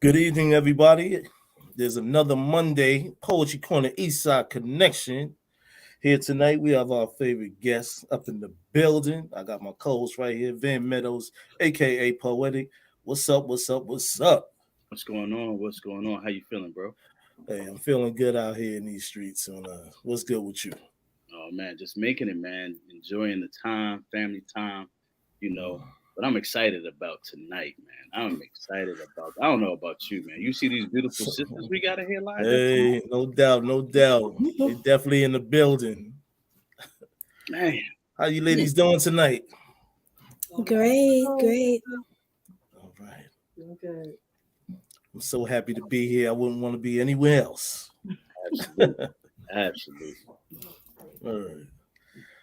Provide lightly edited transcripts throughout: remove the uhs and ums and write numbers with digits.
Good evening, everybody. There's another Monday Poetry Corner Eastside Connection. Here tonight, we have our favorite guests up in the building. I got my co-host right here, Meadows, a.k.a. Poetic. What's up, what's up, what's up? What's going on? What's going on? How you feeling, bro? Hey, I'm feeling good out here in these streets. And what's good with you? Oh, man, just making it, man. Enjoying the time, family time, But I'm excited about tonight, man. I'm excited about, I don't know about you, man. You see these beautiful sisters we got in here live? Hey, no doubt, no doubt. They're definitely in the building. Man. How you ladies doing tonight? Great. All right. Okay. I'm so happy to be here. I wouldn't want to be anywhere else. Absolutely. All right.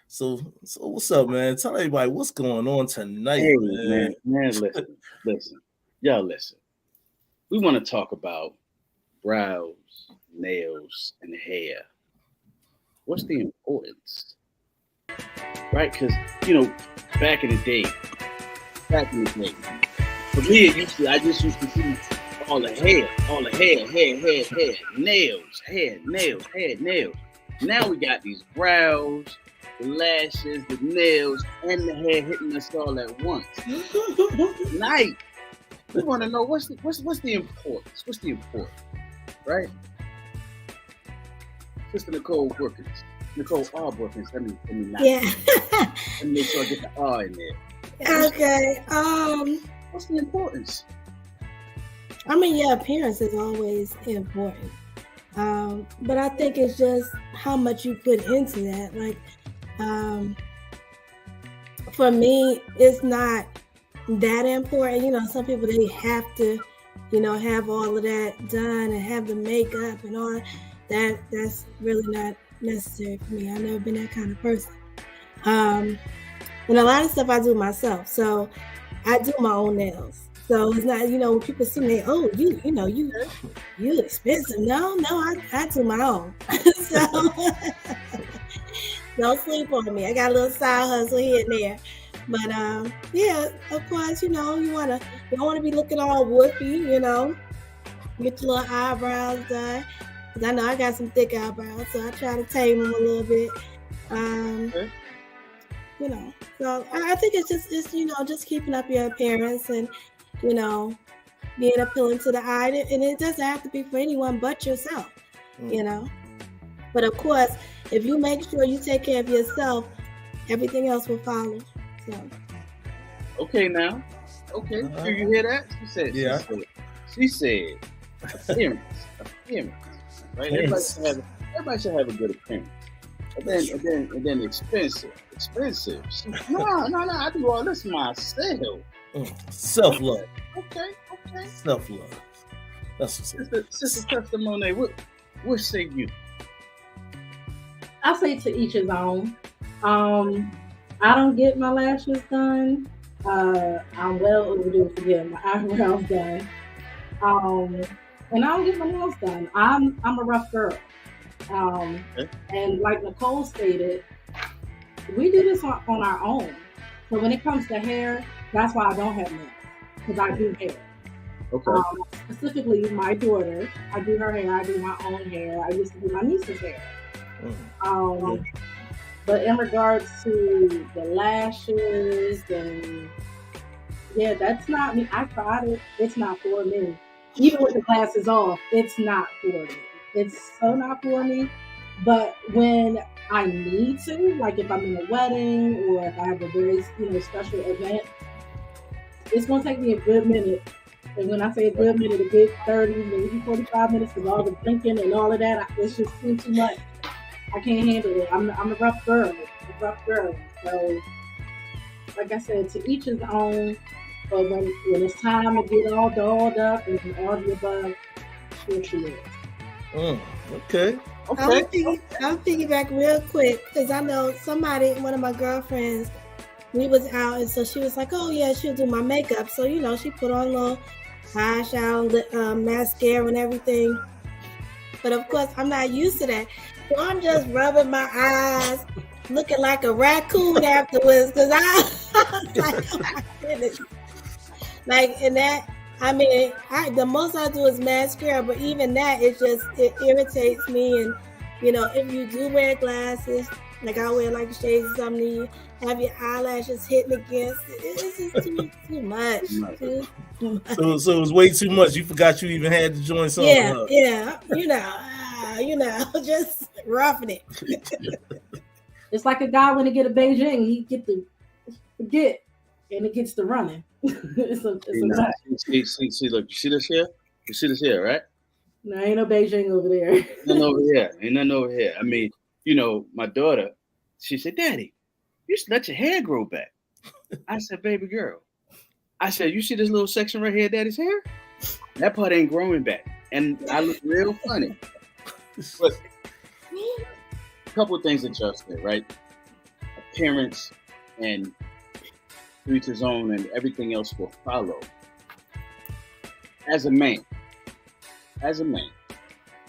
So what's up, man? Tell everybody what's going on tonight, hey, man. Listen. Y'all listen. We want to talk about brows, nails, and hair. What's the importance? Right? Because, back in the day, for me, I just used to see all the hair, nails. Now we got these brows, the lashes, the nails, and the hair hitting us all at once. Tonight, we want to know what's the importance? What's the importance, right? Sister Nicole Brookins. Nicole R. Brookins. Let me not. Yeah. Let me make sure I get the R in there. Okay. What's the importance? I mean, your appearance is always important. But I think it's just how much you put into that. Like, for me, it's not that important. Some people, they have to, have all of that done and have the makeup and all that. That's really not necessary for me. I've never been that kind of person. And a lot of stuff I do myself. So I do my own nails. So it's not, when people see me, oh, you expensive. No, I do my own. So don't sleep on me. I got a little side hustle here and there. But yeah, of course, you don't want to be looking all whoopy, get your little eyebrows done. Cause I know I got some thick eyebrows, so I try to tame them a little bit. So I think it's just keeping up your appearance and, being appealing to the eye. And it doesn't have to be for anyone but yourself, But of course, if you make sure you take care of yourself, everything else will follow. So. Okay, now. Okay. Do you hear that? She said, appearance. Right? Everybody should have a good appearance. And then expensive. No, I do all this myself. Self-love. Okay. Self-love. That's what's up. Sister Testimony, what say you? I say to each his own. I don't get my lashes done. I'm well overdue for getting my eyebrows done. And I don't get my nails done. I'm a rough girl. And like Nicole stated, we do this on our own. So when it comes to hair, that's why I don't have nails, because I do hair. Okay. Specifically, my daughter, I do her hair. I do my own hair. I used to do my niece's hair. But in regards to the lashes and that's not me. I tried it. It's not for me. Even with the glasses off, it's not for me. It's so not for me. But when I need to, like if I'm in a wedding or if I have a very special event, it's going to take me a good minute. And when I say a good minute, a good 30, maybe 45 minutes, because all the thinking and all of that, it's just too much. I can't handle it. I'm a rough girl. So, like I said, to each his own. But when it's time to get all dolled up and all the above, sure she is. Okay. I'll piggyback real quick because I know one of my girlfriends, we was out, and so she was like, oh yeah, she'll do my makeup. So, she put on a little eyeshadow, mascara and everything. But of course, I'm not used to that. So I'm just rubbing my eyes, looking like a raccoon afterwards because I was like, oh my goodness. Like, and that, I mean, the most I do is mascara, but even that, it irritates me. And if you do wear glasses, like I wear like shades or something, you have your eyelashes hitting against it. It's just too much. Too much. So it was way too much. You forgot you even had to join something. Yeah. Just roughing it. It's like a guy when he get a Beijing, he get to forget and it gets to running. it's a see, look, you see this here? You see this here, right? No, ain't no Beijing over there. Ain't nothing over here. I mean, my daughter, she said, Daddy, you should let your hair grow back. I said, baby girl. I said, you see this little section right here, Daddy's hair? That part ain't growing back. And I look real funny. But a couple of things that y'all said, right? Appearance and each his own and everything else will follow. As a man.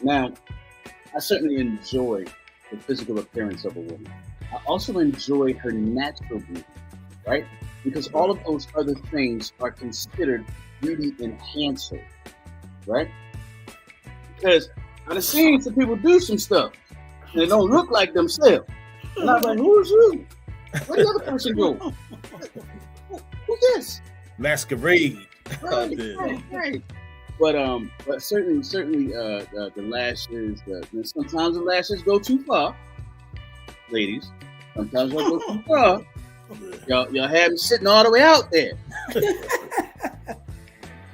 Now, I certainly enjoy the physical appearance of a woman. I also enjoy her natural beauty, right? Because all of those other things are considered beauty enhancers, right? Because I've seen some people do some stuff and they don't look like themselves. And I'm like, who's you? Where the other person go? Who's this? Masquerade. Right. But certainly the lashes. Sometimes the lashes go too far, ladies. Sometimes they go too far. Y'all have them sitting all the way out there.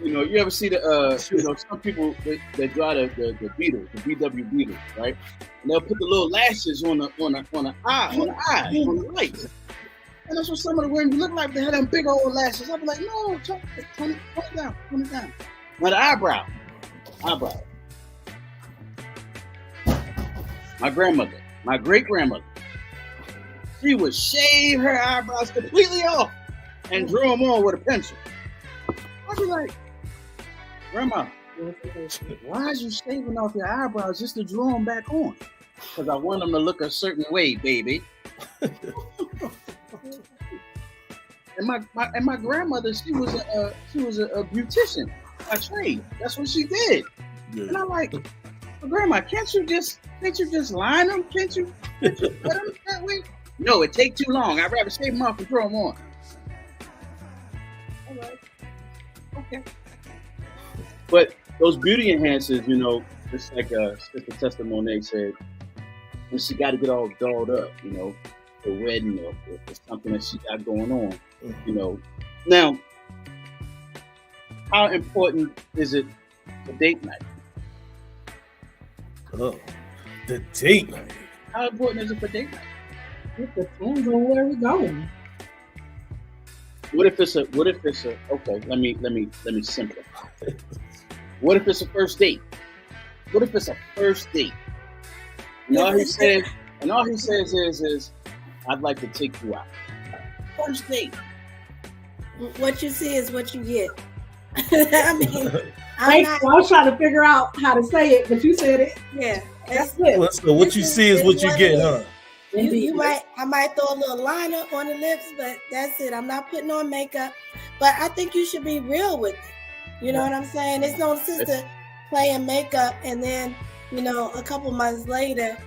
You ever see some people that draw the Beatles, the VW Beatles, right? And they'll put the little lashes on the lights. And that's what some of the women look like. They had them big old lashes. I'll be like, no, tone it down. Now the eyebrow. My grandmother, my great grandmother, she would shave her eyebrows completely off and draw them on with a pencil. I'd be like, Grandma, why is you shaving off your eyebrows just to draw them back on? Because I want them to look a certain way, baby. And my grandmother, she was a beautician by trade. That's what she did. Yeah. And I'm like, well, Grandma, can't you just line them? Can't you put them that way? No, it take too long. I'd rather shave them off and throw them on. All right. Okay. But those beauty enhancers, just like Sister Testimony said, and she got to get all dolled up, the wedding or something that she got going on, Now, how important is it for date night? Oh, the date night. How important is it for date night? It depends on where we're going. What if it's a okay, let me simplify. What if it's a first date? What if it's a first date? And all he says is I'd like to take you out. First date. What you see is what you get. I was trying to figure out how to say it, but you said it. Yeah. That's it. So what you see is what you get, huh? I might throw a little liner on the lips, but that's it. I'm not putting on makeup. But I think you should be real with it. You know what I'm saying? It's no sense to playing makeup and then, a couple months later,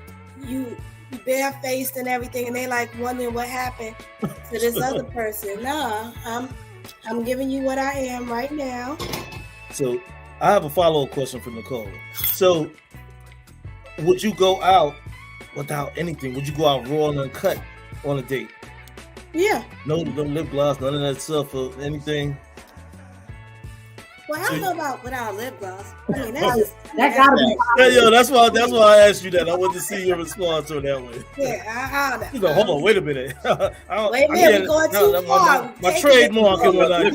you barefaced and everything, and they like wondering what happened to this other person. No, I'm giving you what I am right now. So I have a follow-up question for Nicole. So would you go out without anything? Would you go out raw and uncut on a date? Yeah. No lip gloss, none of that stuff or anything? Well, I don't know about without lip gloss. I mean, that gotta be. Yeah, that's why I asked you that. I wanted to see your response on that one. Yeah, I don't know. You go, hold on, wait a minute. Wait a minute, we're going too far. My trademark and what I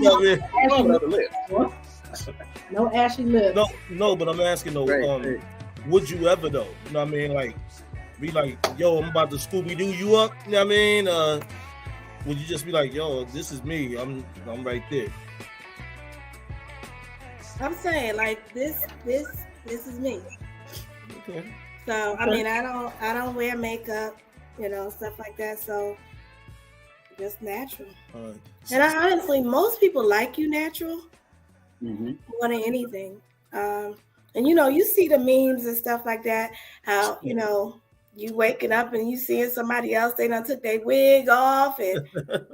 No ashy lips. No, but I'm asking though, right. Would you ever though? You know what I mean? Like, be like, yo, I'm about to Scooby-Doo you up. You know what I mean? Would you just be like, yo, this is me. I'm right there. I'm saying like this is me. Okay. So I mean I don't wear makeup, stuff like that. So just natural. And honestly, most people like you natural. more than anything. And you see the memes and stuff like that. How you waking up and you seeing somebody else, they done took their wig off, and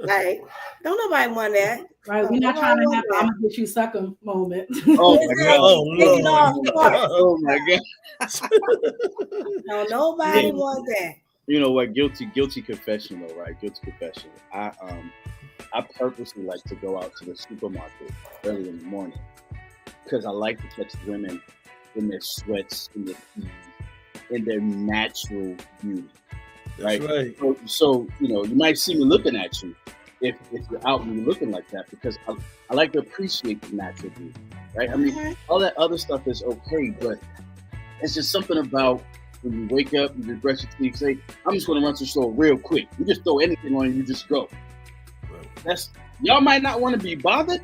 like, don't nobody want that. Right, we're not trying to have I'm gonna get you sucker moment. Oh my god! Oh my god! No, nobody wants that. You know what? Guilty confession though, right? Guilty confession. I purposely like to go out to the supermarket early in the morning because I like to catch women in their sweats, in their tees, in their natural beauty. Right? That's right. So you might see me looking at you if you're out and you're looking like that, because I like to appreciate the natural beauty. Right? I mean, all that other stuff is okay, but it's just something about when you wake up, you just brush your teeth, say, I'm just going to run to the store real quick. You just throw anything on and you just go. Y'all might not want to be bothered.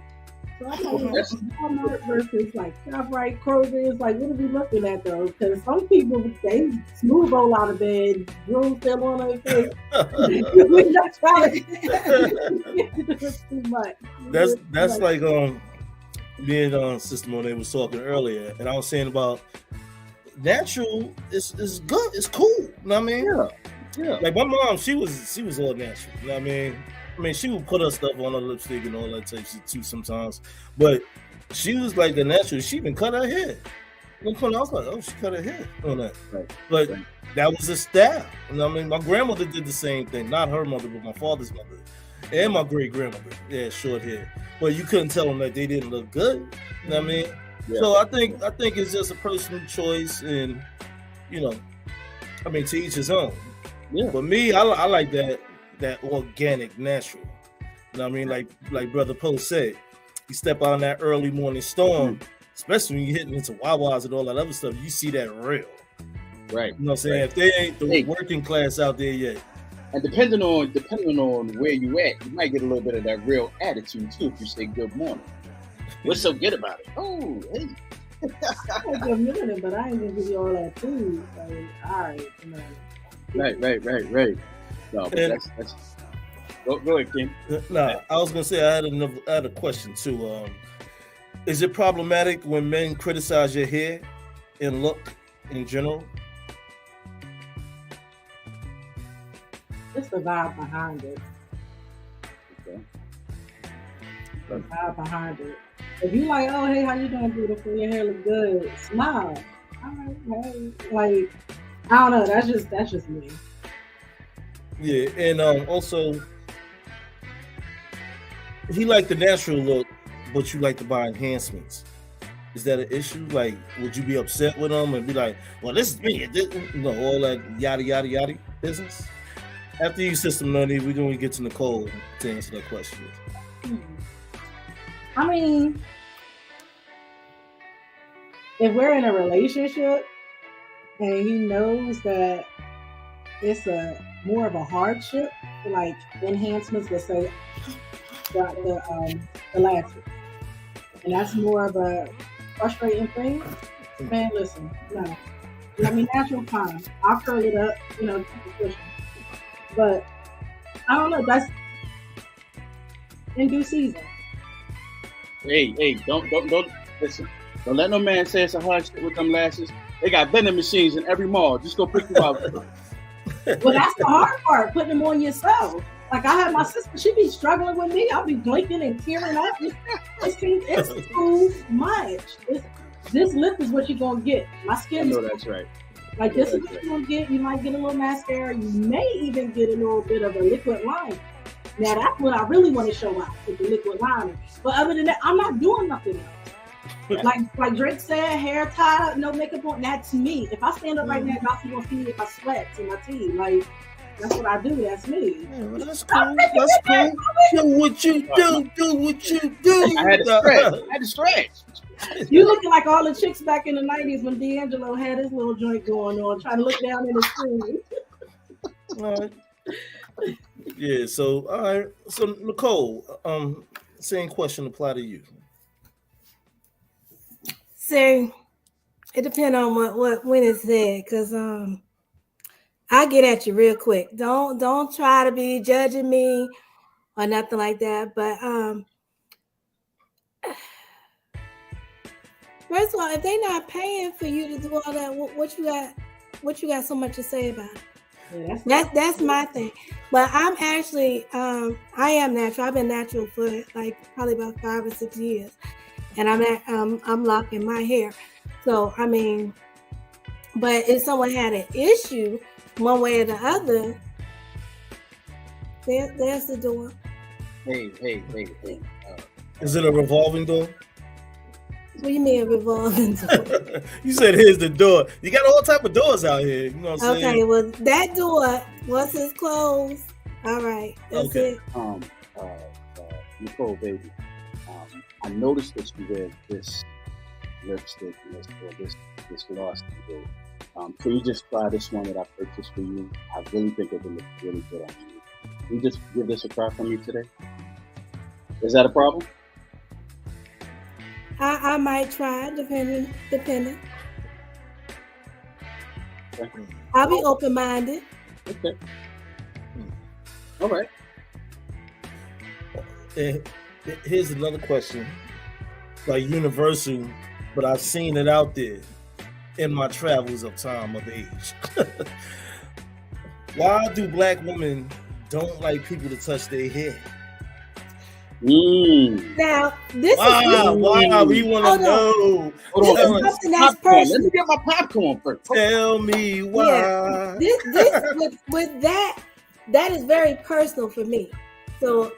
So I thought Walmart versus like ShopRite, Kroger is like, what are we looking at though? Because some people, they smooth roll out of bed, room still on their face. We're not trying to too much. That's like me and Sister Monet was talking earlier, and I was saying about natural is good, it's cool. You know what I mean? Yeah. Like my mom, she was all natural. You know what I mean, she would put her stuff on her lipstick and all that type of shit too sometimes. But she was like the natural. She even cut her hair. I was like, oh, she cut her hair on that. Right. But that was a style. You know what I mean? My grandmother did the same thing. Not her mother, but my father's mother. And my great grandmother. Yeah, short hair. But you couldn't tell them that they didn't look good. You know what I mean? Yeah. So I think it's just a personal choice, and to each his own. Yeah. But me, I like that organic, natural. You know what I mean? Like Brother Poe said, you step out in that early morning storm, especially when you're hitting into Wawas and all that other stuff, you see that real. Right. You know what I'm saying? If they ain't the working class out there yet. And depending on where you at, you might get a little bit of that real attitude too if you say good morning. What's so good about it? Oh, hey. Good morning, but I ain't gonna give you all that food. Like, all right, Right. No, but that's go ahead, King. Nah, I was gonna say I had a question too. Is it problematic when men criticize your hair and look in general? It's the vibe behind it. Okay. The vibe behind it. If you like, oh hey, how you doing, beautiful? Your hair look good. Smile. All right, hey. Like, I don't know. That's just me. Yeah, and also, he like the natural look, but you like to buy enhancements. Is that an issue? Like, would you be upset with him and be like, "Well, this is me," all that yada yada yada business? After you, Sister Money, we're gonna get to Nicole to answer that question. I mean, if we're in a relationship and he knows that it's more of a hardship, like enhancements, let's say the lashes, and that's more of a frustrating thing. Man, listen, no. I mean, natural time. I'll curl it up, keep it pushing. But I don't know. That's in due season. Hey, don't listen. Don't let no man say it's a hard shit with them lashes. They got vending machines in every mall. Just go pick them out. Well, that's the hard part, putting them on yourself. Like I had my sister, she be struggling with me. I'll be blinking and tearing up. It's too much. This lip is what you're gonna get. My skin. I know that's right. Like this is what you're gonna get. You might get a little mascara. You may even get a little bit of a liquid liner. Now that's what I really want to show out with the liquid liner. But other than that, I'm not doing nothing else. Like Drake said, hair tied up, no makeup on. That's me. If I stand up right now, y'all gonna see me with my sweats and my teeth. Like that's what I do. That's me. Yeah, well, that's cool. That's cool. Do what you do. Do what you do. I had to stretch. You looking like all the chicks back in the 90s when D'Angelo had his little joint going on, trying to look down in the screen. All right. Yeah, so all right. So Nicole, same question apply to you. So it depends on what when it's said, because I get at you real quick. Don't try to be judging me or nothing like that. But First of all, if they're not paying for you to do all that, what you got so much to say about it? Yeah, that's my thing. But I'm actually, I am natural. I've been natural for like probably about 5 or 6 years, and I'm locking my hair. So I mean, but if someone had an issue one way or the other, there's the door. Hey. Is it a revolving door? What do you mean a revolving door? You said here's the door. You got all type of doors out here. You know what I'm saying? Okay, well that door, once it's closed, all right, that's it. Nicole, baby, I noticed that you wear this lipstick or this gloss today. Can you just try this one that I purchased for you? I really think it would look really good on you. Can you just give this a try for me today? Is that a problem? I might try, depending. Okay. I'll be open-minded. Okay. All right. Here's another question, like universal, but I've seen it out there in my travels of time of age. Why do Black women don't like people to touch their hair? Now, this is why we want to know. This is something that's personal. Let me get my popcorn first. Tell me why. Yeah. This with that is very personal for me. So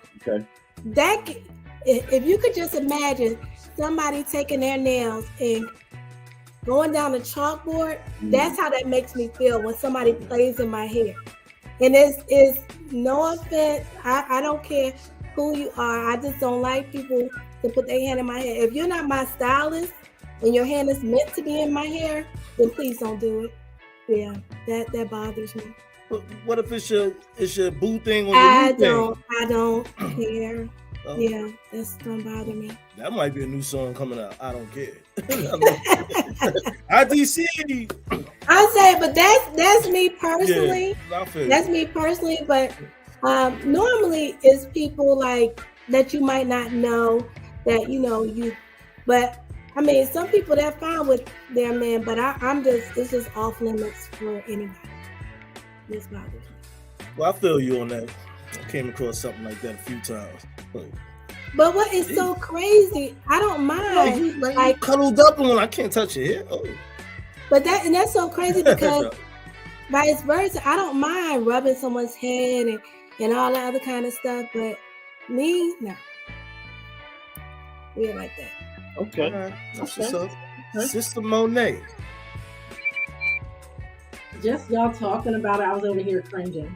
that, if you could just imagine somebody taking their nails and going down the chalkboard, that's how that makes me feel when somebody plays in my hair. And it's no offense. I don't care who you are. I just don't like people to put their hand in my hair. If you're not my stylist and your hand is meant to be in my hair, then please don't do it. Yeah, that bothers me. What if it's your boo thing or your new thing? I don't care. Oh. Yeah, that's gonna bother me. That might be a new song coming out. I don't care. IDC. I'll say, but that's me personally. Yeah, that's me personally. But normally it's people like that you might not know that you. But I mean, some people they're fine with their man, but it's just off limits for anybody. This bothers me. Well, I feel you on that. I came across something like that a few times. But what is so crazy? I don't mind. Like cuddled up and when I can't touch your hair. Oh. But that's so crazy because vice versa. I don't mind rubbing someone's head and all that other kind of stuff. But me, no. We're like that. Okay. That's what's up. Sister Monet. Just y'all talking about it, I was over here cringing.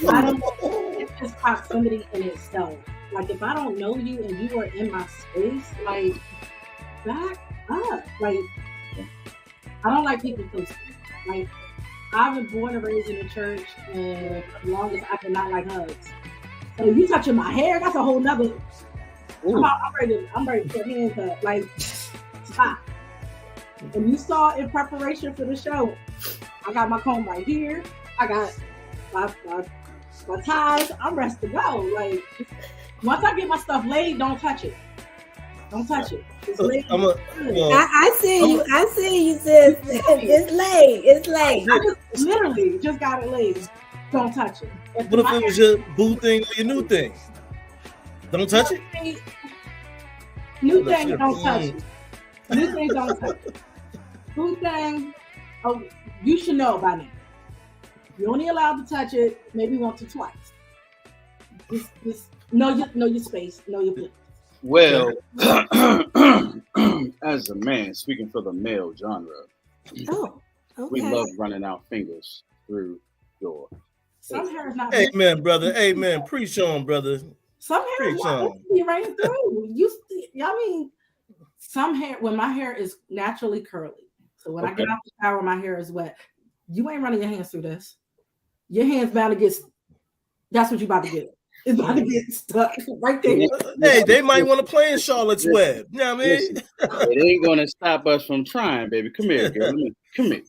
I don't know. It's just proximity in itself. Like if I don't know you and you are in my space, like back up. Like I don't like people close to me. Like I've been born and raised in the church, and as long as I did not like hugs. So you touching my hair, that's a whole nother. I'm ready to put hands up. Like stop. And you saw in preparation for the show, I got my comb right here. I got my ties. I'm ready to go. Like once I get my stuff laid, don't touch it. Don't touch it. It's laid. I see you. I see you, sis. It's laid. It's laid. I literally just got it laid. Don't touch it. What if it was your boo thing or your new thing? Don't touch it. New thing, don't touch it. New thing, don't touch it. Boo thing. Oh, you should know by now. You're only allowed to touch it maybe once or twice. Just know your space, know your place. Well, as a man, speaking for the male genre, we love running our fingers through your. Some hair is not. Amen, brother. Amen. Preach on, brother. Some hair is not be right through. Some hair when my hair is naturally curly. So when I get out the shower, my hair is wet. You ain't running your hands through this. Your hands bound to get. That's what you about to get. It's about to get stuck right there. Hey, they might want to play in Charlotte's Web. You know what I mean? Listen, it ain't gonna stop us from trying, baby. Come here, girl. Come here.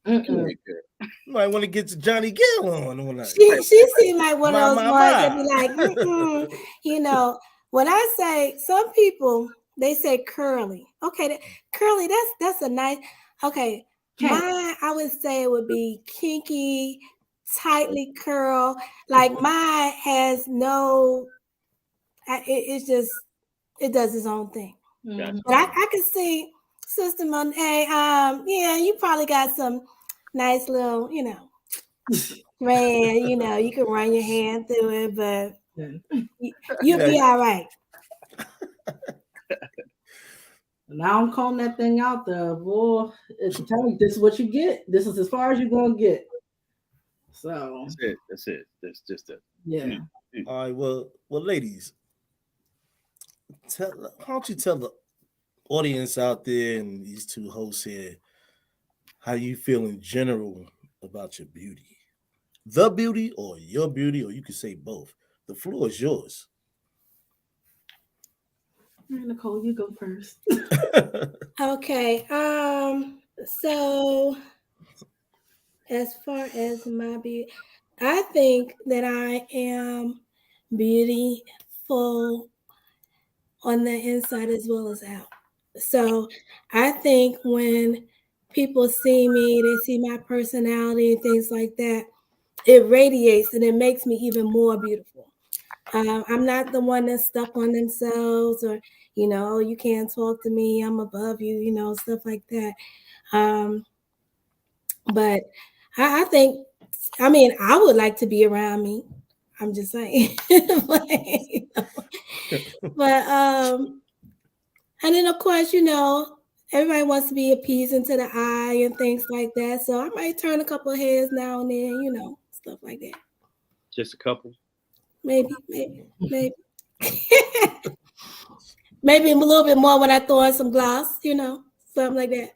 Come here, girl. You might want to get to Johnny Gill on. She seemed like one of those ones that be like, when I say some people, They say curly. Okay, curly. That's a nice. Okay, mine I would say would be kinky, tightly curl. Like mine has no. It's just it does its own thing. Gotcha. But I can see Sister Monet. Yeah, you probably got some nice little, man. You can run your hand through it, but you'll be all right. Now I'm calling that thing out there, boy. It's telling you this is what you get. This is as far as you're gonna get. So that's it. That's just it. Yeah. All right. Well, ladies, why don't you tell the audience out there and these two hosts here how you feel in general about your beauty, the beauty or your beauty, or you could say both. The floor is yours. Nicole, you go first. Okay. So as far as my beauty, I think that I am beautiful on the inside as well as out. So I think when people see me, they see my personality and things like that, it radiates and it makes me even more beautiful. I'm not the one that's stuck on themselves or, you can't talk to me, I'm above you, stuff like that. But I think, I would like to be around me. I'm just saying. But and then of course, everybody wants to be appeasing to the eye and things like that. So I might turn a couple of heads now and then, stuff like that. Just a couple? Maybe. Maybe a little bit more when I throw in some gloss, something like that.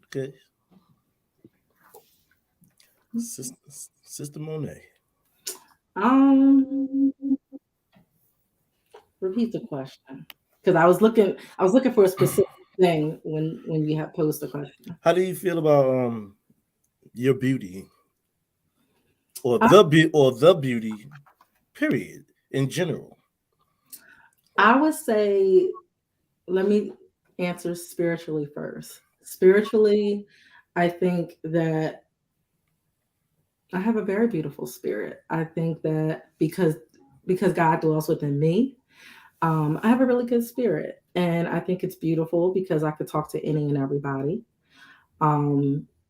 Okay. Sister Monet. Repeat the question, because I was looking for a specific thing when you have posed the question. How do you feel about your beauty, or the beauty, period, in general? I would say, let me answer spiritually first. Spiritually, I think that I have a very beautiful spirit. I think that because God dwells within me, I have a really good spirit, and I think it's beautiful because I could talk to any and everybody.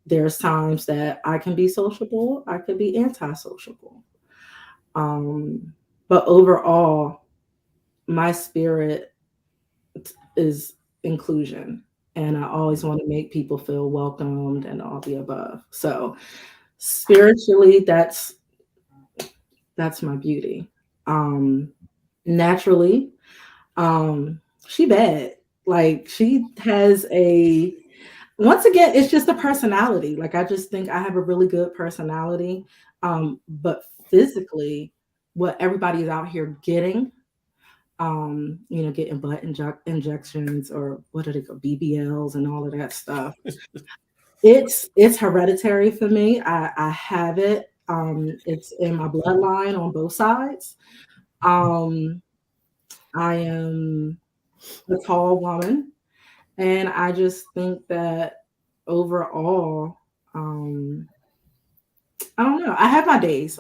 There's times that I can be sociable, I could be antisociable. But overall, my spirit is inclusion, and I always want to make people feel welcomed and all the above. So spiritually, that's my beauty. Naturally, she bad. Like, she has once again, it's just a personality. Like, I just think I have a really good personality. But physically, what everybody is out here getting, getting butt injections, or what are they called, BBLs and all of that stuff. It's hereditary for me. I have it. It's in my bloodline on both sides. I am a tall woman, and I just think that overall, I don't know. I have my days.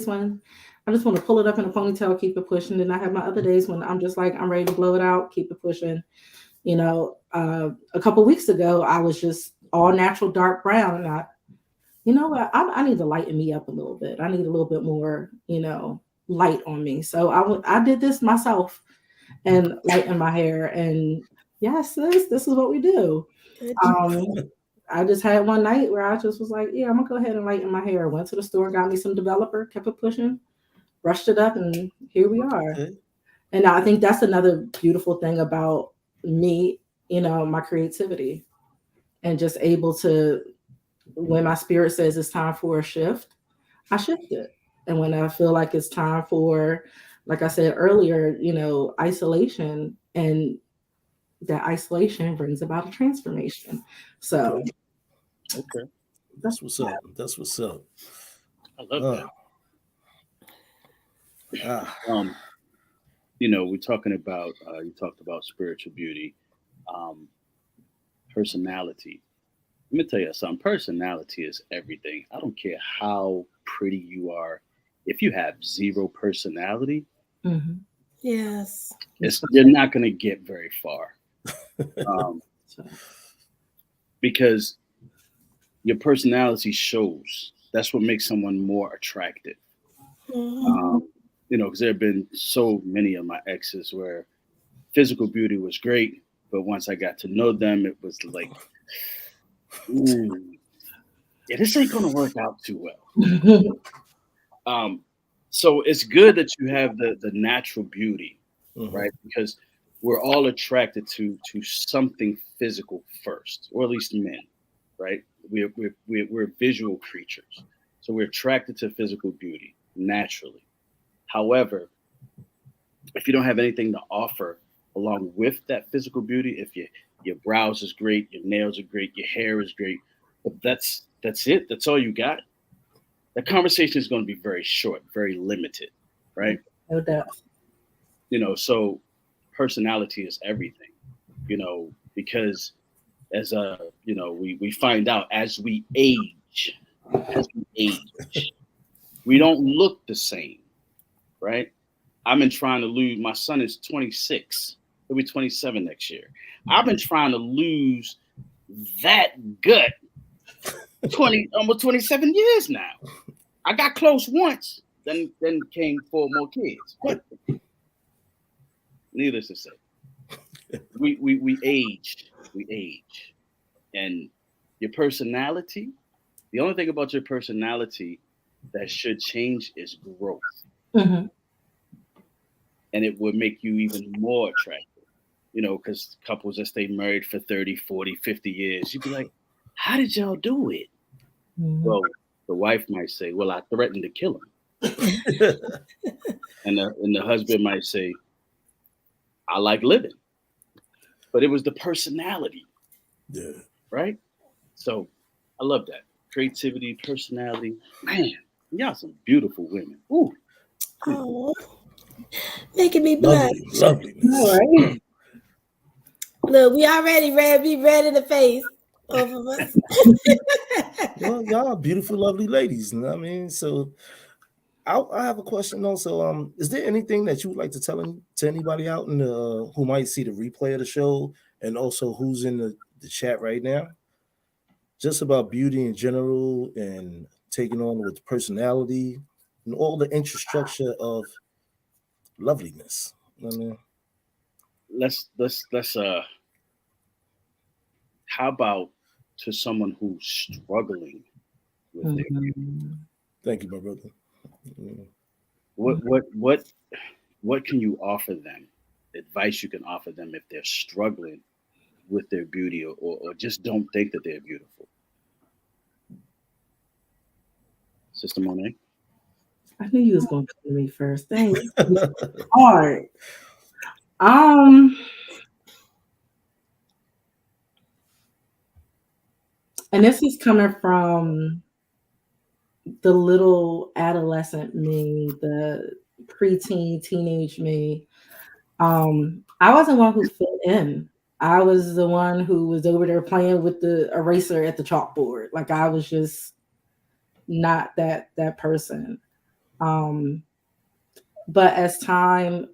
When I just want to pull it up in a ponytail, keep it pushing. And I have my other days when I'm just like, I'm ready to blow it out, keep it pushing. A couple weeks ago, I was just all natural dark brown. And I need to lighten me up a little bit. I need a little bit more, light on me. So I did this myself and lighten my hair. And yes, this is what we do. I just had one night where I just was like, yeah, I'm gonna go ahead and lighten my hair. Went to the store, got me some developer, kept it pushing, brushed it up, and here we are. Okay. And I think that's another beautiful thing about me, my creativity, and just able to, when my spirit says it's time for a shift, I shift it. And when I feel like it's time for, like I said earlier, isolation, and that isolation brings about a transformation. So, okay, that's what's up. That's what's up. I love that. we're talking about, you talked about spiritual beauty, personality. Let me tell you something. Personality is everything. I don't care how pretty you are. If you have zero personality, Yes, you're not going to get very far. Because your personality shows. That's what makes someone more attractive. Because there have been so many of my exes where physical beauty was great, but once I got to know them, it was like, yeah, this ain't gonna work out too well. So it's good that you have the natural beauty, right? Because we're all attracted to something physical first, or at least men, right? We're visual creatures, so we're attracted to physical beauty naturally. However, if you don't have anything to offer along with that physical beauty, if your brows is great, your nails are great, your hair is great, but that's it. That's all you got. The conversation is going to be very short, very limited, right? No doubt. So personality is everything, because as we find out as we age, we don't look the same, right? I've been trying to lose. My son is 26. He'll be 27 next year. I've been trying to lose that gut almost 27 years now. I got close once, then came 4 more kids. But needless to say, we age. We age. And your personality, the only thing about your personality that should change is growth. And it would make you even more attractive, because couples that stay married for 30, 40, 50 years, you'd be like, how did y'all do it? Well, the wife might say, well, I threatened to kill him. and the husband might say, I like living. But it was the personality. Yeah. Right? So I love that. Creativity, personality. Man, y'all some beautiful women. Ooh. Oh, making me blush. Loveliness. All right. Look, we already be red in the face, both of us. Well, y'all are beautiful, lovely ladies. You know what I mean? So I have a question also. Is there anything that you would like to tell to anybody out in the who might see the replay of the show, and also who's in the chat right now? Just about beauty in general and taking on with personality and all the infrastructure of loveliness. You know what I mean? Let's how about to someone who's struggling with their beauty? Thank you, my brother. What can you offer them? Advice you can offer them if they're struggling with their beauty, or just don't think that they're beautiful? Sister Monet? I knew you was going to come to me first. Dang, hard. And this is coming from the little adolescent me, the preteen, teenage me. I wasn't one who fit in. I was the one who was over there playing with the eraser at the chalkboard. Like I was just not that person. But as time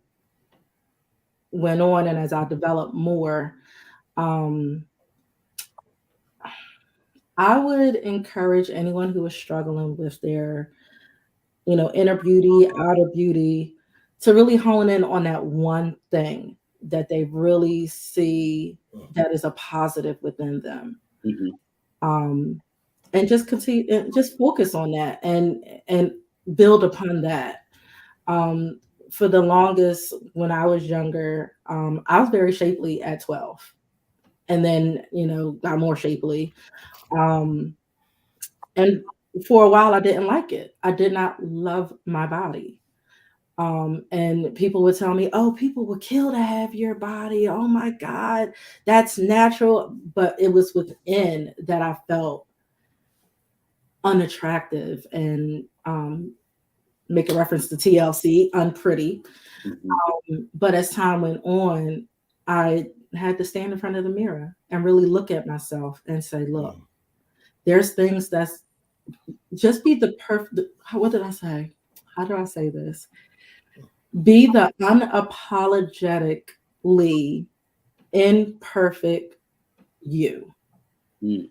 went on and as I developed more, I would encourage anyone who is struggling with their, inner beauty, outer beauty, to really hone in on that one thing that they really see that is a positive within them. And just continue and just focus on that and build upon that. For the longest, when I was younger, I was very shapely at 12, and then got more shapely. And for a while, I didn't like it. I did not love my body. And people would tell me, oh, people would kill to have your body. Oh my God, that's natural. But it was within that I felt unattractive and make a reference to TLC, unpretty. Mm-hmm. But as time went on, I had to stand in front of the mirror and really look at myself and say, look, there's things that's just be the perfect. What did I say? How do I say this? Be the unapologetically imperfect you. Mm.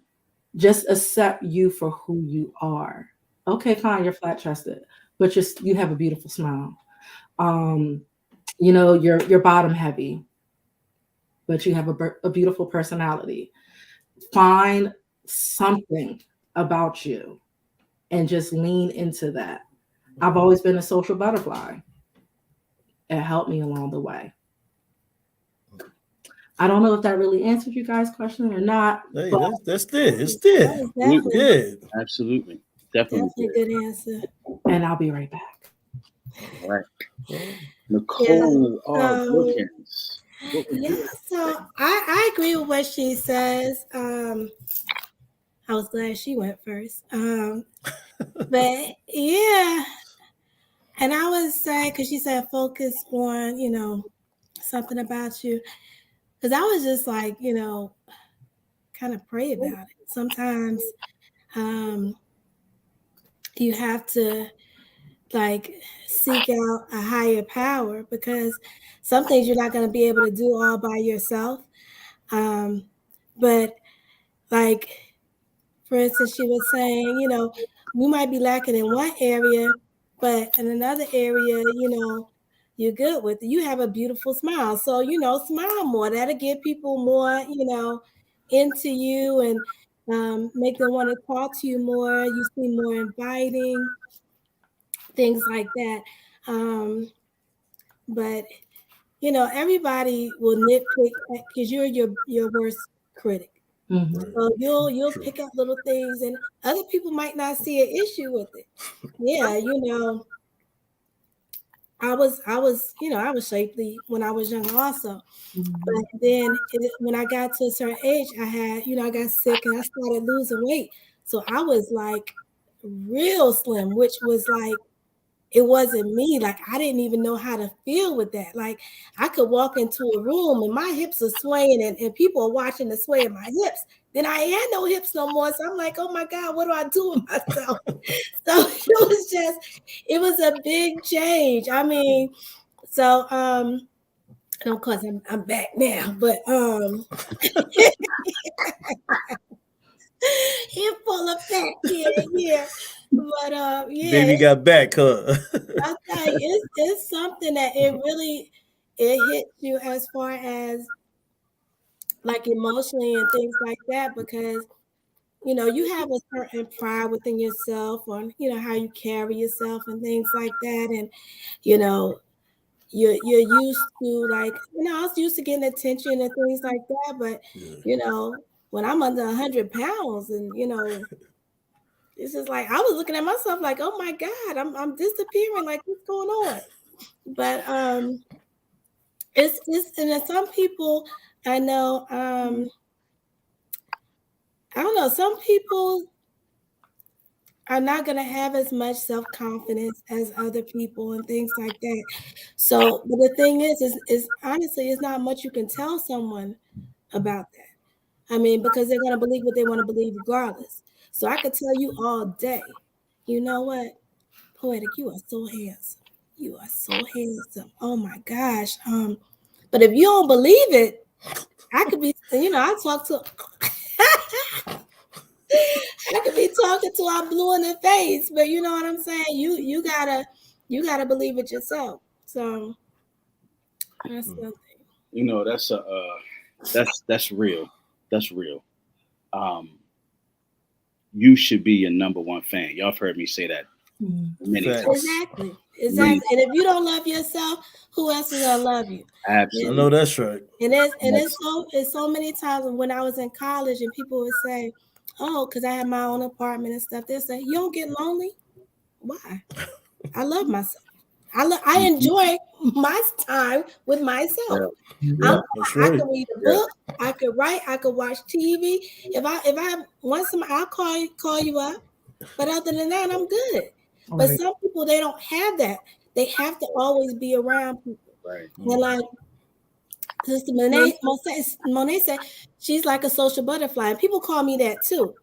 Just accept you for who you are. Okay, fine, you're flat chested, but you have a beautiful smile. You're bottom heavy, but you have a beautiful personality. Find something about you and just lean into that. I've always been a social butterfly. It helped me along the way. I don't know if that really answered you guys' question or not. Hey, that's it. It's there. Absolutely. Definitely. Good answer. And I'll be right back. All right. Nicole Wilkins. Yeah, so I agree with what she says. I was glad she went first. But yeah, and I would say, because she said focus on, something about you. Because I was just like, kind of pray about it. Sometimes you have to like seek out a higher power, because some things you're not going to be able to do all by yourself. But like, for instance, she was saying, we might be lacking in one area, but in another area, you're good with it. You have a beautiful smile. So, smile more. That'll get people more, into you and make them want to talk to you more. You seem more inviting, things like that. But, everybody will nitpick because you're your worst critic. Mm-hmm. So you'll pick up little things, and other people might not see an issue with it. Yeah, I was shapely when I was young also. Mm-hmm. But then when I got to a certain age, I got sick and I started losing weight. So I was like real slim, which was like, it wasn't me. Like, I didn't even know how to feel with that. Like, I could walk into a room and my hips are swaying and people are watching the sway of my hips. Then I had no hips no more. So I'm like, oh my God, what do I do with myself? So it was a big change. I mean, so, and of course I'm back now, but, you're full of fat, yeah. But yeah, baby got back, huh? I'll tell you, it's something that it hits you as far as like emotionally and things like that, because you have a certain pride within yourself on how you carry yourself and things like that, and you're used to, like, I was used to getting attention and things like that, but when I'm under 100 pounds and it's just like I was looking at myself like, oh my God, I'm disappearing. Like, what's going on? But it's and then some people I know, I don't know, some people are not going to have as much self-confidence as other people and things like that. So, but the thing is honestly, it's not much you can tell someone about that. I mean, because they're going to believe what they want to believe regardless. So I could tell you all day, you know what, Poetic, you are so handsome. You are so handsome. Oh my gosh. But if you don't believe it, I could be, I talk to I could be talking to I'm blue in the face, but you know what I'm saying? You gotta believe it yourself. So that's something. That's real. That's real. You should be your number one fan. Y'all have heard me say that many times. Exactly. And if you don't love yourself, who else is gonna love you? Absolutely. I know that's right. And it's so many times when I was in college and people would say, oh, because I had my own apartment and stuff, they say, you don't get lonely? Why? I love myself. I enjoy my time with myself. Yeah. I can read a book, I could write, I could watch TV. If I want some, I'll call you up. But other than that, I'm good. But some people, they don't have that. They have to always be around people. Right. And like Sister Monet said, she's like a social butterfly. And people call me that too.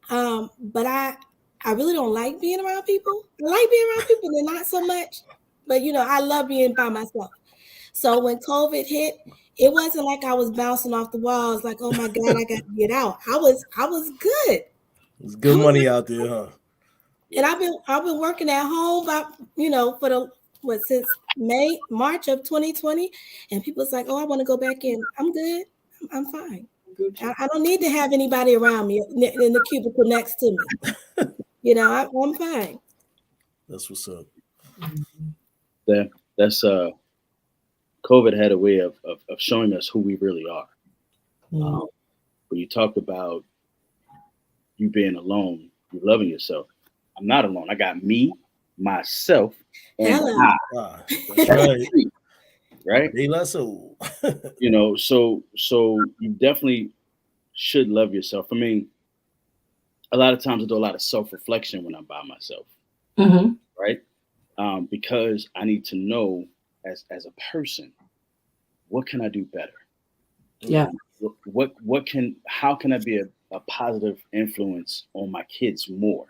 But I really don't like being around people. I like being around people, and not so much. But I love being by myself. So when COVID hit, it wasn't like I was bouncing off the walls, like, oh my God, I got to get out. I was good. There's good money out there, huh? And I've been working at home, for since March of 2020, and people's like, oh, I want to go back in. I'm good. I'm fine. I don't need to have anybody around me in the cubicle next to me. I'm fine. That's what's up. That's COVID had a way of showing us who we really are. When you talk about you being alone, you loving yourself. I'm not alone. I got me, myself, and I. That's right. Right? So you definitely should love yourself. I mean, a lot of times I do a lot of self-reflection when I'm by myself. Right? Because I need to know as a person, what can I do better? Yeah. How can I be a positive influence on my kids more?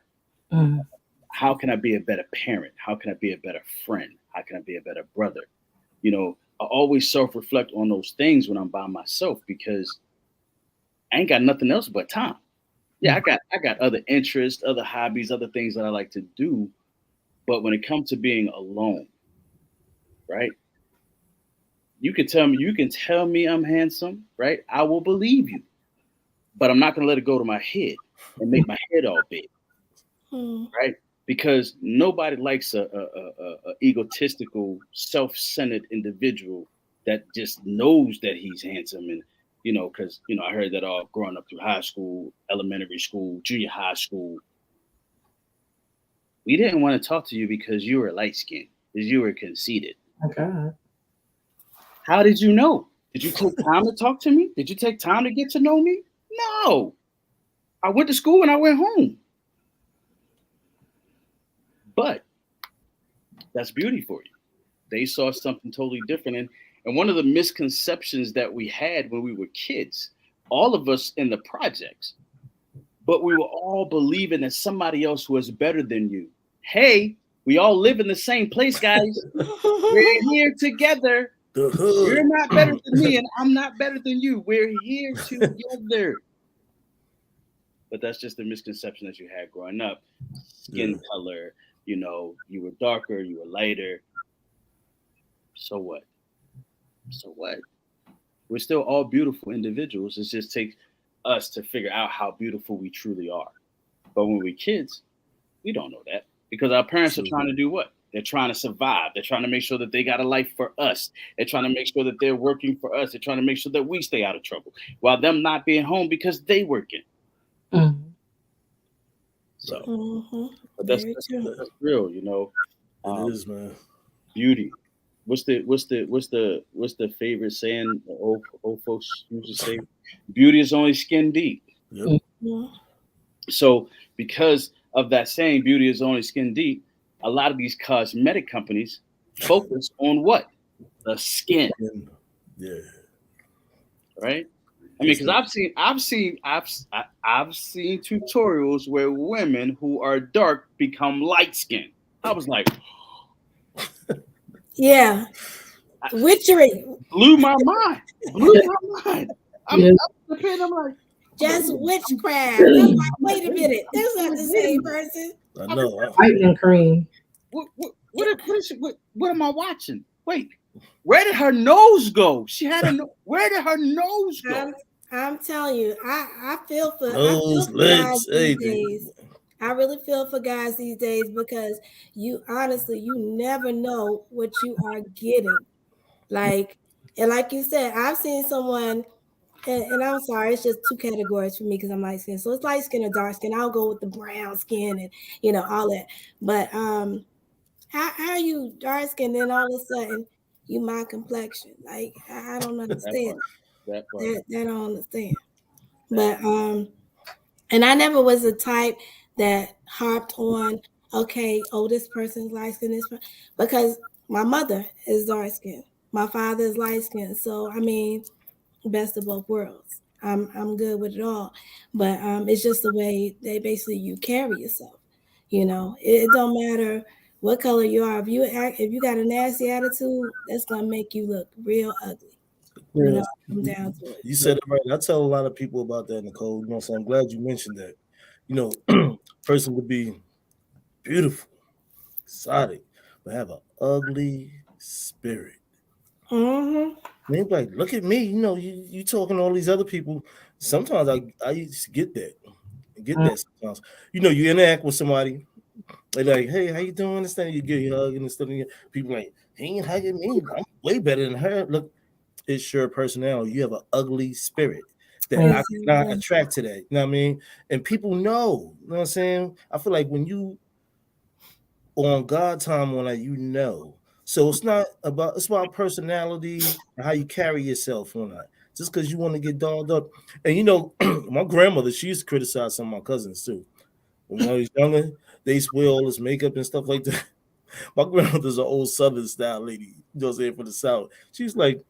How can I be a better parent? How can I be a better friend? How can I be a better brother? I always self-reflect on those things when I'm by myself, because I ain't got nothing else but time. Yeah, I got other interests, other hobbies, other things that I like to do. But when it comes to being alone, right? You can tell me I'm handsome, right? I will believe you. But I'm not going to let it go to my head and make my head all big. Right? Because nobody likes a egotistical, self-centered individual that just knows that he's handsome. And, because, I heard that all growing up through high school, elementary school, junior high school. We didn't want to talk to you because you were light-skinned, because you were conceited. Okay. How did you know? Did you take time to talk to me? Did you take time to get to know me? No. I went to school and I went home. But that's beauty for you. They saw something totally different. And one of the misconceptions that we had when we were kids, all of us in the projects, but we were all believing that somebody else was better than you. Hey, we all live in the same place, guys. We're here together. You're not better than me, and I'm not better than you. We're here together. But that's just the misconception that you had growing up. Skin color, you were darker, you were lighter. So what? We're still all beautiful individuals. It just takes us to figure out how beautiful we truly are. But when we're kids, we don't know that, because our parents are trying to do what? They're trying to survive. They're trying to make sure that they got a life for us. They're trying to make sure that they're working for us. They're trying to make sure that we stay out of trouble while them not being home because they working. So, but that's real, It is, man. Beauty. What's the favorite saying old folks used to say? Beauty is only skin deep. Yep. So because of that saying, beauty is only skin deep, a lot of these cosmetic companies focus on what? The skin. Yeah. Right? I mean, because I've seen tutorials where women who are dark become light skinned. I was like, yeah, witchery blew my mind. I'm like, just witchcraft. I'm like, wait a minute, that's not the same person. I know. White and cream. What am I watching? Wait, where did her nose go? She had where did her nose go? I'm telling you, I feel for guys these days. I really feel for guys these days, because you never know what you are getting. Like you said, I've seen someone, and I'm sorry, it's just two categories for me because I'm light skin. So it's light skin or dark skin. I'll go with the brown skin and all that. But how are you dark skin and all of a sudden you my complexion? Like, I don't understand. That I don't understand. But and I never was the type that harped on, okay, oh, this person's light skin, because my mother is dark skinned, my father is light skinned. So I mean, best of both worlds. I'm good with it all, but it's just the way they basically you carry yourself. You know, it don't matter what color you are. If you got a nasty attitude, that's gonna make you look real ugly. You know, come down to it. You said it right. I tell a lot of people about that, Nicole. You know, so I'm glad you mentioned that. You know, person could be beautiful, exotic, but have an ugly spirit. Mm-hmm. They be like, look at me. You know, you talking to all these other people. Sometimes I used to get that. Sometimes. You know, you interact with somebody. They're like, hey, how you doing? This thing, you get your hug and stuff. People like, he ain't hugging me. I'm way better than her. Look, it's your personality. You have an ugly spirit that I cannot attract to that. You know what I mean? And people know. You know what I'm saying? I feel like when you on God time on that, you know. So it's about personality and how you carry yourself on that. Just because you want to get dolled up. And you know, my grandmother, she used to criticize some of my cousins too. When I was younger, they used to wear all this makeup and stuff like that. My grandmother's an old Southern style lady, you know what I'm saying, for the South. She's like,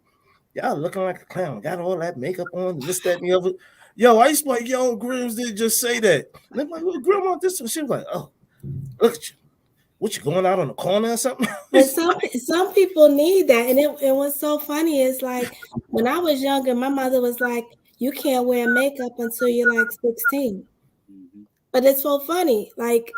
y'all looking like a clown, got all that makeup on, this, that, and the other. Yo, I used to like, yo, Grims did just say that. And I'm like, well, Grandma, this, and she was like, oh, look at you. What, you going out on the corner or something? But some people need that, and what's so funny is like when I was younger, my mother was like, "You can't wear makeup until you're like 16." Mm-hmm. But it's so funny, like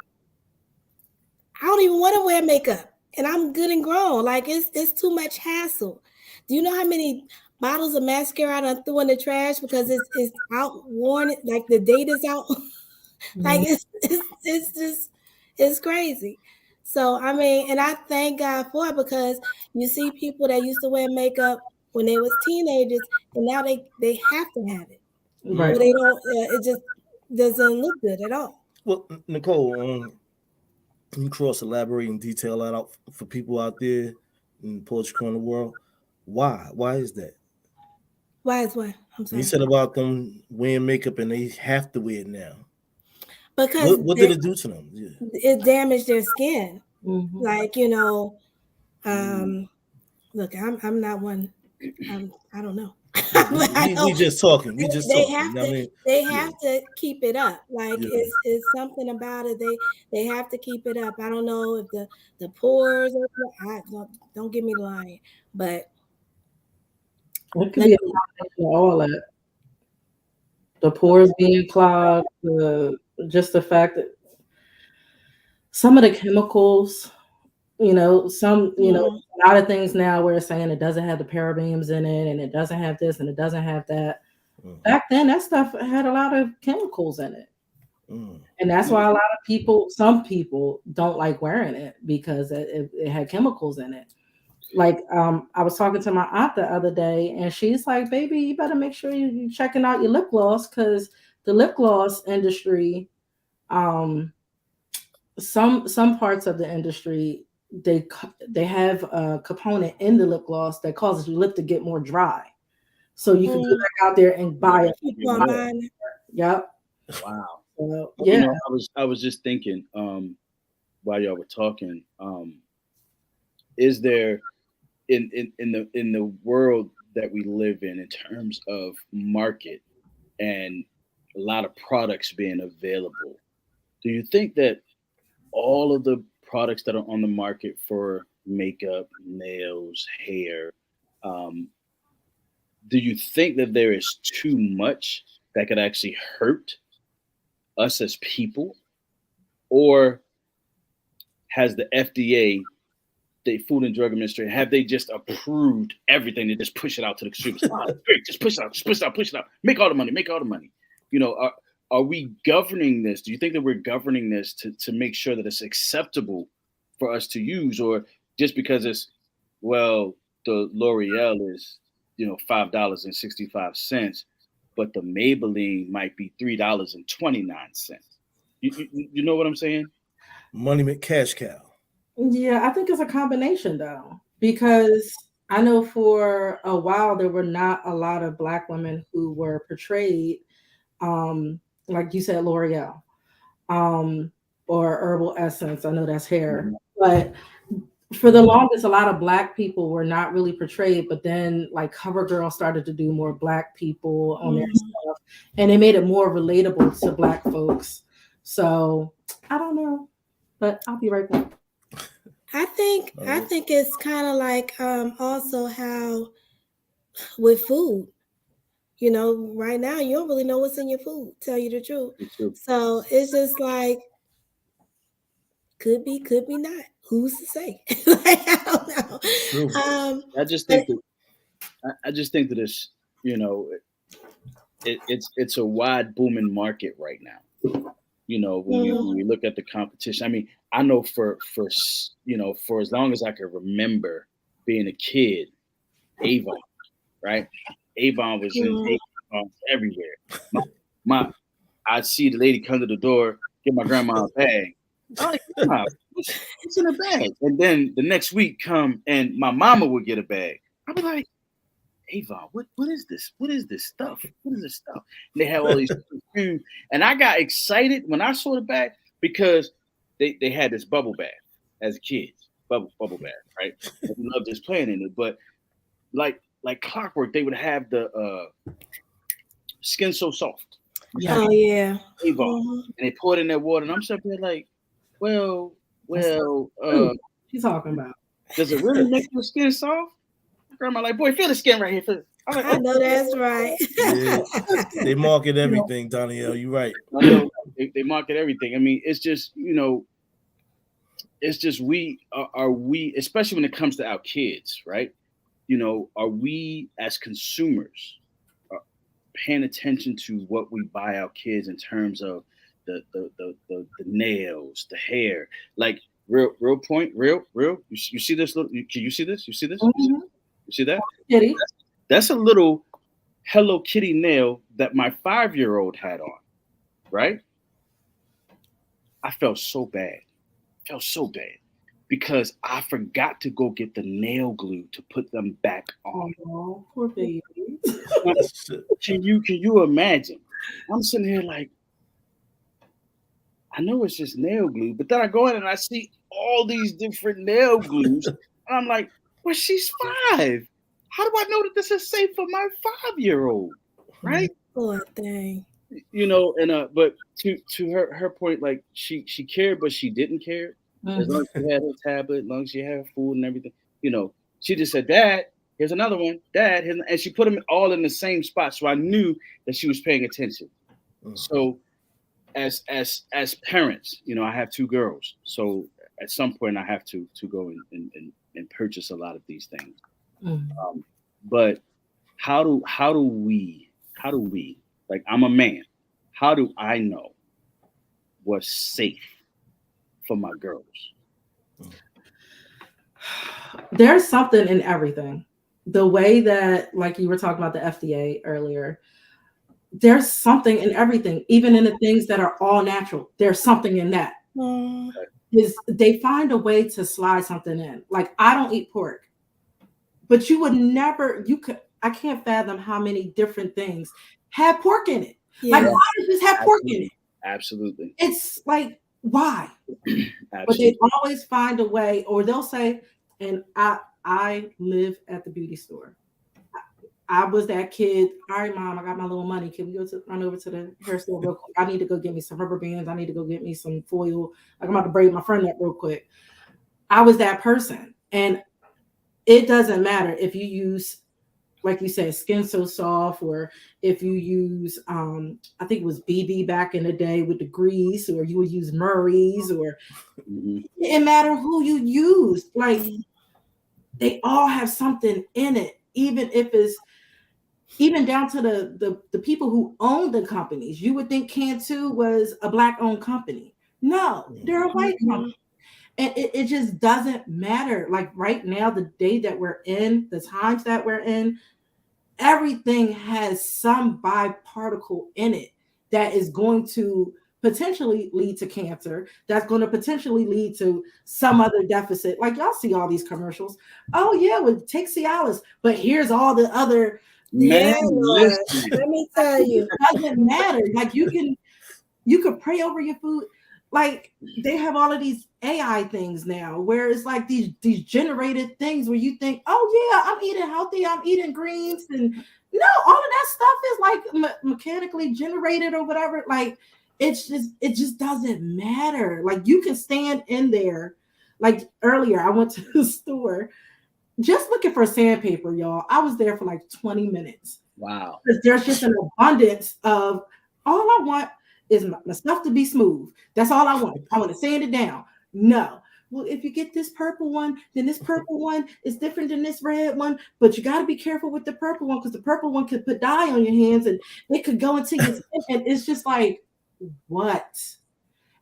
I don't even want to wear makeup, and I'm good and grown. Like it's too much hassle. Do you know how many bottles of mascara I threw in the trash because it's out worn, like the date is out? Like it's just it's crazy. So I mean, and I thank God for it because you see people that used to wear makeup when they was teenagers, and now they have to have it. Right? Or they don't. It just doesn't look good at all. Well, Nicole, can you cross elaborate and detail that out for people out there in the poetry corner world? Why? Why is that? Why is what? I'm sorry. You said about them wearing makeup and they have to wear it now. Because what did it do to them? Yeah. It damaged their skin. Mm-hmm. Like, you know, look, I'm not one. I don't know. we just talking. We just they talking. have to. I mean, they have to keep it up. Like it's something about it. They have to keep it up. I don't know if the pores. Don't give me the line, but it could be a combination of all that. The pores being clogged, just the fact that some of the chemicals, you know, a lot of things now we're saying it doesn't have the parabens in it, and it doesn't have this, and it doesn't have that. Back then, that stuff had a lot of chemicals in it. And that's why a lot of some people don't like wearing it because it had chemicals in it. Like, I was talking to my aunt the other day, and she's like, baby, you better make sure you're checking out your lip gloss, because the lip gloss industry, some parts of the industry, they have a component in the lip gloss that causes your lip to get more dry. So you can go back out there and buy it. Yep. Wow. You know, I was just thinking while y'all were talking, is there in the world that we live in terms of market and a lot of products being available, do you think that all of the products that are on the market for makeup, nails, hair, do you think that there is too much that could actually hurt us as people? Or has the FDA, the Food and Drug Administration, have they just approved everything and just push it out to the consumers? Great, just push it out, push it out. Make all the money. You know, are we governing this? Do you think that we're governing this to make sure that it's acceptable for us to use? Or just because it's, well, the L'Oreal is, you know, $5.65, but the Maybelline might be $3.29. You know what I'm saying? Money cash cow. Yeah, I think it's a combination though, because I know for a while there were not a lot of Black women who were portrayed, like you said, L'Oreal. or herbal essence. I know that's hair, but for the longest, a lot of Black people were not really portrayed, but then like CoverGirl started to do more Black people on their stuff, and they made it more relatable to Black folks. So I don't know, but I'll be right back. I think it's kind of like also how with food, you know, right now you don't really know what's in your food, tell you the truth. So it's just like could be not. Who's to say? Like, I don't know. True. I just think that it's, you know, it's a wide booming market right now. You know, when we look at the competition, I mean, I know for you know, for as long as I can remember being a kid, Avon, right? Avon was in everywhere. I'd see the lady come to the door, get my grandma a bag. I'm like, Grandma, what's in a bag? And then the next week come and my mama would get a bag. I'd be like, Avon, what is this? What is this stuff? What is this stuff? And they have all these food. And I got excited when I saw the bag because they had this bubble bath as kids. Bubble bath, right? I loved just playing in it. But like clockwork, they would have the Skin So Soft. Yeah. Oh yeah. Avon. And they pour it in that water. And I'm sitting there like, well, she's talking about. Does it really make your skin soft? Grandma like, boy, feel the skin right here. I'm like, I know that's right. Yeah. They market everything, Danielle. You're right. I know they market everything. I mean, it's just, you know, it's just we, especially when it comes to our kids, right? You know, are we as consumers paying attention to what we buy our kids in terms of the nails, the hair, like real point, real. You see this little? Can you see this? You see this? Mm-hmm. You see that? Kitty. That's a little Hello Kitty nail that my 5-year-old had on, right? I felt so bad. Because I forgot to go get the nail glue to put them back on. Oh, poor baby. Can you imagine? I'm sitting here like, I know it's just nail glue, but then I go in and I see all these different nail glues, and I'm like, well, she's 5. How do I know that this is safe for my 5-year-old? Right? Poor thing. You know, and but to her point, like she cared, but she didn't care. Mm-hmm. As long as she had her tablet, as long as she had her food and everything, you know, she just said, Dad, here's another one, Dad, and she put them all in the same spot. So I knew that she was paying attention. Mm-hmm. So as parents, you know, I have 2 girls. So at some point I have to go and purchase a lot of these things. Mm-hmm. But how do we, like, I'm a man, how do I know what's safe for my girls? There's something in everything. The way that, like you were talking about the FDA earlier, there's something in everything, even in the things that are all natural. There's something in that. Is they find a way to slide something in. Like, I don't eat pork, but you would never, I can't fathom how many different things have pork in it. Yeah. Like, why does this have pork in it? Absolutely. It's like, why? But they always find a way, or they'll say, and I live at the beauty store. I was that kid. All right, Mom, I got my little money. Can we run over to the hair store real quick? I need to go get me some rubber bands. I need to go get me some foil. Like, I'm about to braid my friend up real quick. I was that person. And it doesn't matter if you use, like you said, Skin So Soft, or if you use, I think it was BB back in the day with the grease, or you would use Murray's, or it didn't matter who you used. Like, they all have something in it, even if it's, even down to the people who own the companies. You would think Cantu was a Black-owned company. No, they're a white company. And it just doesn't matter. Like, right now, the day that we're in, the times that we're in, everything has some byparticle in it that is going to potentially lead to cancer, that's going to potentially lead to some other deficit. Like, y'all see all these commercials. Oh, yeah, well, take Cialis, but here's all the other. Yeah, let me tell you. It doesn't matter. Like, you could pray over your food. like they have all of these AI things now where it's like these generated things where you think, oh yeah, I'm eating healthy, I'm eating greens, and no, all of that stuff is like mechanically generated or whatever. Like it just doesn't matter. Like you can stand in there. Like earlier, I went to the store just looking for sandpaper, y'all. I was there for like 20 minutes. Wow. Because there's just an abundance of all I want is my stuff to be smooth. That's all I want. I want to sand it down. No. Well, if you get this purple one, then this purple one is different than this red one. But you got to be careful with the purple one because the purple one could put dye on your hands and it could go into your skin. And it's just like, what?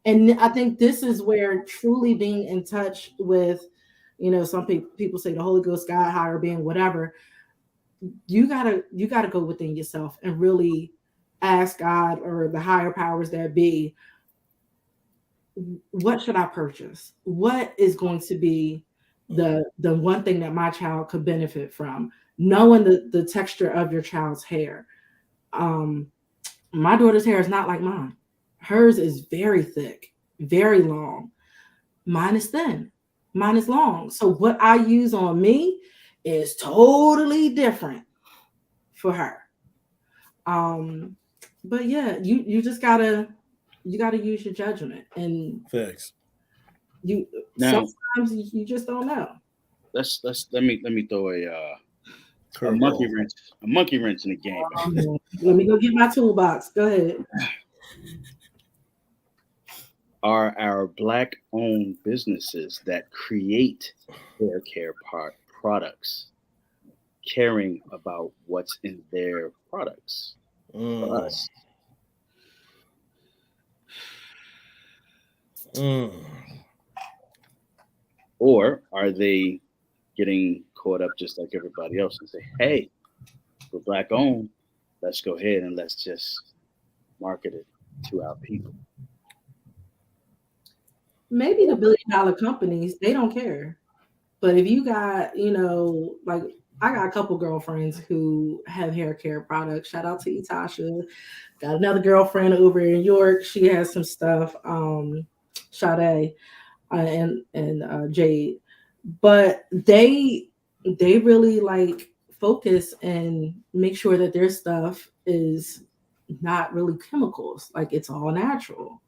And I think this is where truly being in touch with, you know, some people say the Holy Ghost, God, higher being, whatever. You gotta go within yourself and really ask God or the higher powers that be, what should I purchase? What is going to be the one thing that my child could benefit from? Knowing the texture of your child's hair. My daughter's hair is not like mine. Hers is very thick, very long. Mine is thin. Mine is long. So what I use on me is totally different for her. But yeah, you just gotta use your judgment, and facts. Sometimes you just don't know. Let me throw a monkey wrench in the game. Let me go get my toolbox. Go ahead. Are our Black-owned businesses that create hair care products caring about what's in their products for us? Or are they getting caught up just like everybody else and say, hey, we're Black-owned, let's go ahead and let's just market it to our people? Maybe the billion-dollar companies, they don't care. But if you got, you know, like I got a couple girlfriends who have hair care products. Shout out to Etasha. Got another girlfriend over in York. She has some stuff. Sade and Jade. But they really like focus and make sure that their stuff is not really chemicals. Like it's all natural.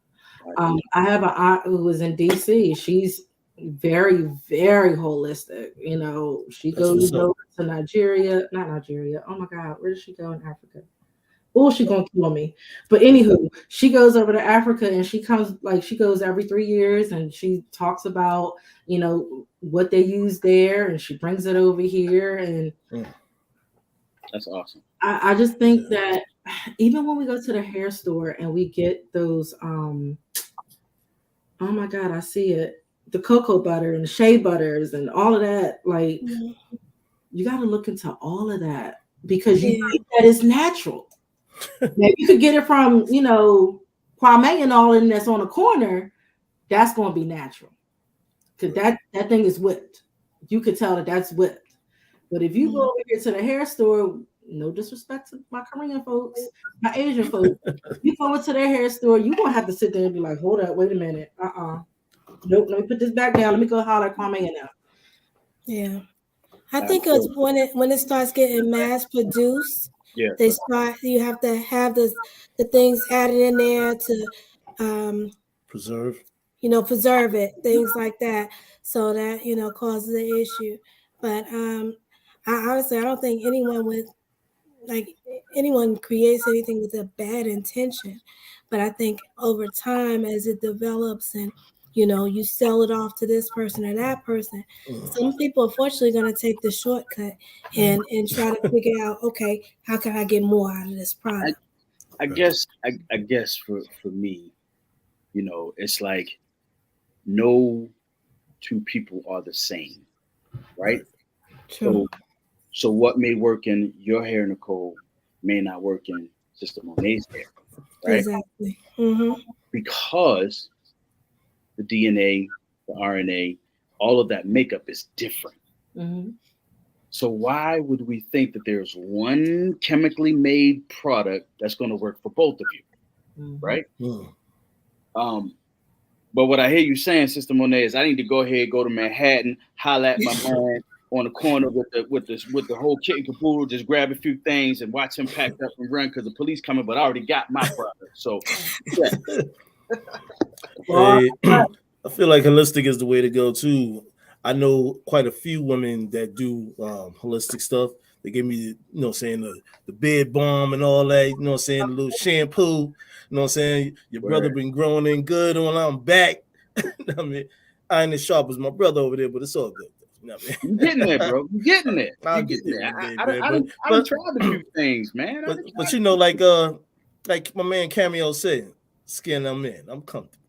I have an aunt who was in DC. She's very, very holistic. You know, she goes over to not Nigeria. Oh my God, where does she go in Africa? Oh, she's gonna kill me. But anywho, she goes over to Africa and she goes every 3 years and she talks about, you know, what they use there and she brings it over here. And that's awesome. I just think that even when we go to the hair store and we get those oh my God, I see it. The cocoa butter and the shea butters and all of that. Like, you got to look into all of that because you think that is natural. Now, you could get it from, you know, Kwame and all in that's on the corner. That's going to be natural because that thing is whipped. You could tell that that's whipped. But if you go over here to the hair store, no disrespect to my Korean folks, my Asian folks, you go into their hair store, you're going to have to sit there and be like, hold up, wait a minute. Nope, let me put this back down. Let me go holler at Kwame now. Yeah. I think it's when it starts getting mass produced, you have to have the things added in there to preserve it, things like that, so that, you know, causes an issue. But I honestly, I don't think anyone creates anything with a bad intention. But I think over time, as it develops and, you know, you sell it off to this person or that person, some people are fortunately going to take the shortcut and try to figure out, okay, how can I get more out of this product? I guess for me, you know, it's like no two people are the same, right? True. So what may work in your hair, Nicole, may not work in Sister Monet's hair, right? Exactly. Because the DNA, the RNA, all of that makeup is different. So why would we think that there's one chemically made product that's going to work for both of you, right? But what I hear you saying, Sister Monet, is I need to go to Manhattan, holler at my man on the corner with the whole kit and caboodle, just grab a few things and watch him pack up and run because the police coming, but I already got my product. So yeah. Hey, I feel like holistic is the way to go too. I know quite a few women that do holistic stuff. They give me, the bed balm and all that, the little shampoo, your brother been growing in good when I'm back. I mean, I ain't as sharp as my brother over there, but it's all good. You getting there, bro. You getting there. I'll get there one day, man. I done tried a few things, man. But like my man Cameo said, skin I'm in. I'm comfortable.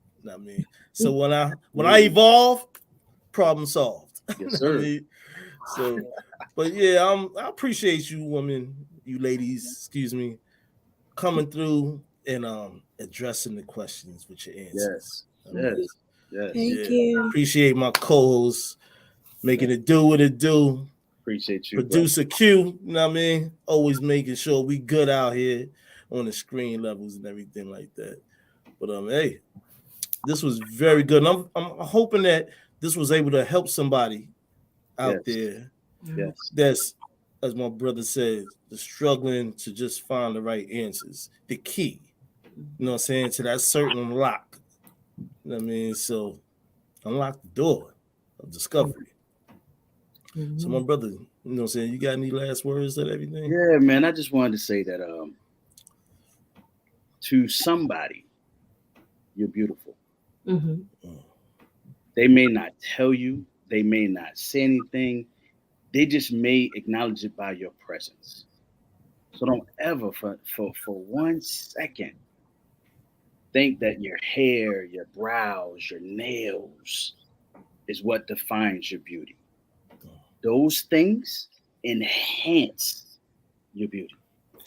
So when I evolve, problem solved. Yes, sir. But yeah, I appreciate you women, you ladies, excuse me, coming through and addressing the questions with your answers. Yes. Thank you. Appreciate my co-hosts making it do what it do. Appreciate you. Producer Q, always making sure we good out here on the screen levels and everything like that. But hey, this was very good. And I'm hoping that this was able to help somebody out there. Yes. That's, as my brother said, the struggling to just find the right answers. The key, to that certain lock. So unlock the door of discovery. Mm-hmm. So my brother, you got any last words and everything? Yeah, man. I just wanted to say that to somebody, you're beautiful. Mm-hmm. They may not tell you, they may not say anything, they just may acknowledge it by your presence. So don't ever for 1 second think that your hair, your brows, your nails is what defines your beauty. Those things enhance your beauty.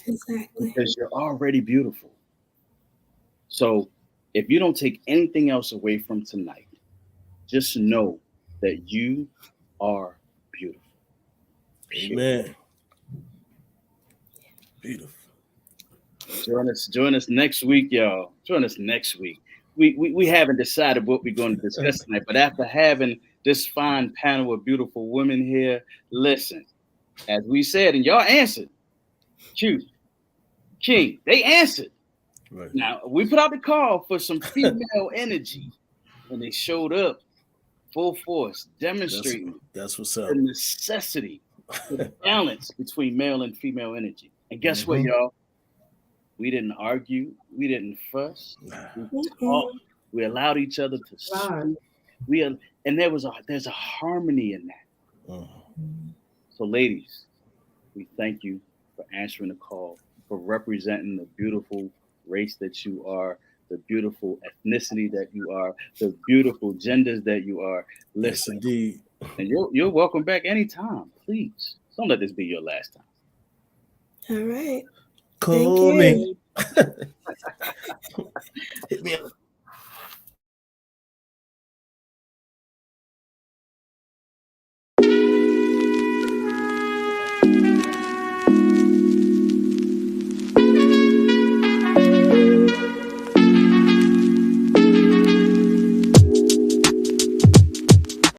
Exactly. Because you're already beautiful. So if you don't take anything else away from tonight, just know that you are beautiful. Amen. Beautiful. Join us next week, y'all. Join us next week. We haven't decided what we're going to discuss tonight, but after having this fine panel of beautiful women here, listen, as we said, and y'all answered, Q, King, they answered. Right. Now, we put out the call for some female energy, and they showed up full force, demonstrating that's what's up. The necessity, the balance between male and female energy. And guess what, y'all? We didn't argue. We didn't fuss. We talked. We allowed each other to speak. And there's a harmony in that. So, ladies, we thank you for answering the call, for representing the beautiful race that you are, the beautiful ethnicity that you are, the beautiful genders that you are. Listen, yes, indeed. And you're welcome back anytime. Please don't let this be your last time. All right. Call me. Hit me up.